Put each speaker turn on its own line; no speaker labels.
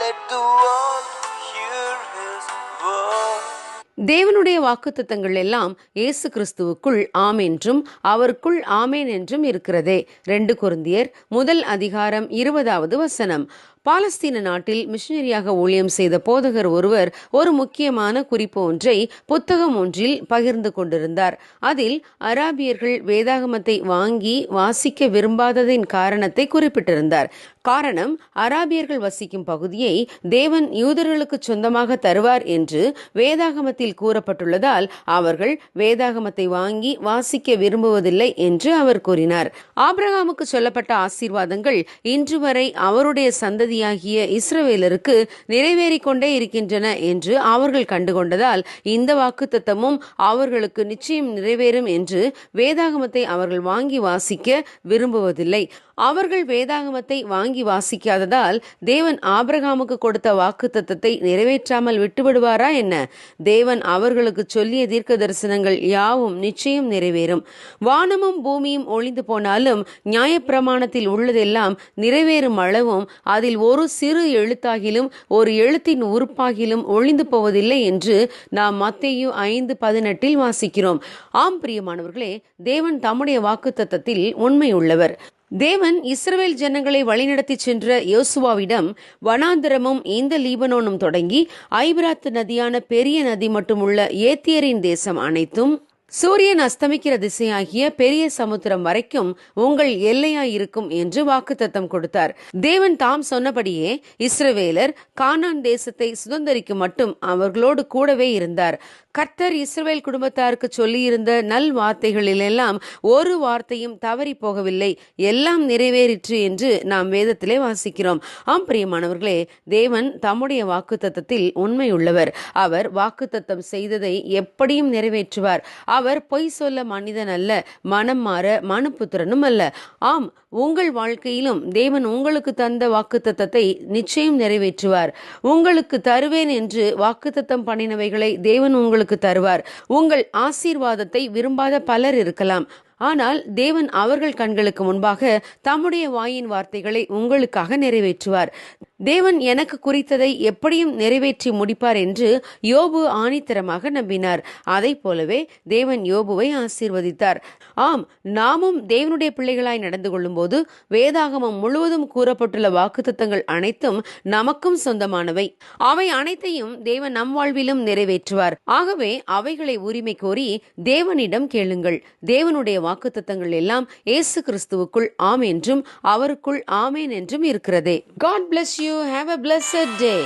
Let the world hear his word.
தேவனுடைய வாக்குத்தத்தங்கள் எல்லாம் இயேசு கிறிஸ்துவுக்குள் ஆம் என்றும் அவருக்குள் ஆமேன் என்றும் இருக்கிறதே. 2 கொரிந்தியர் 1:20 வசனம். பாலஸ்தீன நாட்டில் மிஷனரியாக ஊழியம் செய்த போதகர் ஒருவர் ஒரு முக்கியமான குறிப்பு ஒன்றை புத்தகம் ஒன்றில் பகிர்ந்து கொண்டிருந்தார். அதில் அராபியர்கள் வேதாகமத்தை வாங்கி வாசிக்க விரும்பாததின் காரணத்தை குறிப்பிட்டிருந்தார். காரணம், அராபியர்கள் வசிக்கும் பகுதியை தேவன் யூதர்களுக்கு சொந்தமாக தருவார் என்று வேதாகமத்தில் கூறப்பட்டுள்ளதால் அவர்கள் வேதாகமத்தை வாங்கி வாசிக்க விரும்புவதில்லை என்று அவர் கூறினார். ஆபிரகாமுக்கு சொல்லப்பட்ட ஆசீர்வாதங்கள் இன்று வரை அவருடைய சந்ததியாகிய இஸ்ரவேலருக்கு நிறைவேறிக் கொண்டே இருக்கின்றன என்று அவர்கள் கண்டுகொண்டதால் இந்த வாக்குத்தத்தமும் அவர்களுக்கு நிச்சயம் நிறைவேறும் என்று வேதாகமத்தை அவர்கள் வாங்கி வாசிக்க விரும்புவதில்லை. அவர்கள் வேதாகமத்தை வாங்கி வாசிக்காததால் தேவன் ஆபிரகாமுக்கு கொடுத்த வாக்குத்தத்தத்தை நிறைவேற்றாமல் விட்டுவிடுவாரா என்ன? தேவன் அவர்களுக்கு சொல்லிய தீர்க்க தரிசனங்கள் யாவும் நிச்சயம் நிறைவேறும். வானமும் பூமியும் ஒழிந்து போனாலும் நியாயப்பிரமாணத்தில் உள்ளதெல்லாம் நிறைவேறும் அளவும் அதில் ஒரு சிறு எழுத்தாகிலும் ஒரு எழுத்தின் உறுப்பாகிலும் ஒழிந்து போவதில்லை என்று நாம் மத்தேயு 5:18 வாசிக்கிறோம். ஆம் பிரியமானவர்களே, தேவன் தம்முடைய வாக்குத்தத்தத்தில் உண்மை உள்ளவர். தேவன் இஸ்ரவேல் ஜனங்களை வழிநடத்தி சென்ற யோசுவாவிடம் வனாந்தரமும் இந்த லீபனோனும் தொடங்கி ஐபிராத்து நதியான பெரிய நதி மட்டும் உள்ள ஏத்தியரின் தேசம் அனைத்தும் சூரியன் அஸ்தமிக்கிற திசையாகிய பெரிய சமுத்திரம் வரைக்கும் உங்கள் எல்லையாயிருக்கும் என்று வாக்குத்தத்தம் கொடுத்தார். தேவன் தாம் சொன்னபடியே இஸ்ரவேலர் கானான் தேசத்தை சுதந்தரிக்கும் மட்டும் அவர்களோடு கூடவே இருந்தார். கர்த்தர் இஸ்ரவேல் குடும்பத்தாருக்கு சொல்லியிருந்த நல் வார்த்தைகளிலெல்லாம் ஒரு வார்த்தையும் தவறி போகவில்லை, எல்லாம் நிறைவேறிற்று என்று நாம் வேதத்திலே வாசிக்கிறோம். ஆம் பிரியமானவர்களே, தேவன் தம்முடைய வாக்குத்தத்தத்தில் உண்மை உள்ளவர். அவர் வாக்குத்தத்தம் செய்ததை எப்படியும் நிறைவேற்றுவார். அவர் பொய் சொல்ல மனிதன் அல்ல, மனம் மாற மனுபுத்திரனும் அல்ல. ஆம், உங்கள் வாழ்க்கையிலும் தேவன் உங்களுக்கு தந்த வாக்குத்தத்தத்தை நிச்சயம் நிறைவேற்றுவார். உங்களுக்கு தருவேன் என்று வாக்குத்தத்தம் பண்ணினவைகளை தேவன் உங்களுக்கு தருவார். உங்கள் ஆசீர்வாதத்தை விரும்பாத பலர் இருக்கலாம். ஆனால் தேவன் அவர்கள் கண்களுக்கு முன்பாக தம்முடைய வாயின் வார்த்தைகளை உங்களுக்காக நிறைவேற்றுவார். தேவன் எனக்கு குறித்ததை எப்படியும் நிறைவேற்றி முடிப்பார் என்று யோபு ஆணித்தரமாக நம்பினார். அதை போலவே தேவன் யோபுவை ஆசீர்வதித்தார். ஆம், நாமும் தேவனுடைய பிள்ளைகளாய் நடந்து கொள்ளும் போது வேதாகமம் முழுவதும் கூறப்பட்டுள்ள வாக்குத்தத்தங்கள் அனைத்தும் நமக்கும் சொந்தமானவை. அவை அனைத்தையும் தேவன் நம் வாழ்விலும் நிறைவேற்றுவார். ஆகவே அவைகளை உரிமை கோரி தேவனிடம் கேளுங்கள். தேவனுடைய வாக்குத்தத்தங்கள் எல்லாம் இயேசு கிறிஸ்துவுக்குள் ஆம் என்றும் அவருக்குள் ஆமேன் என்றும் இருக்கிறதே. God bless you. Have a blessed day.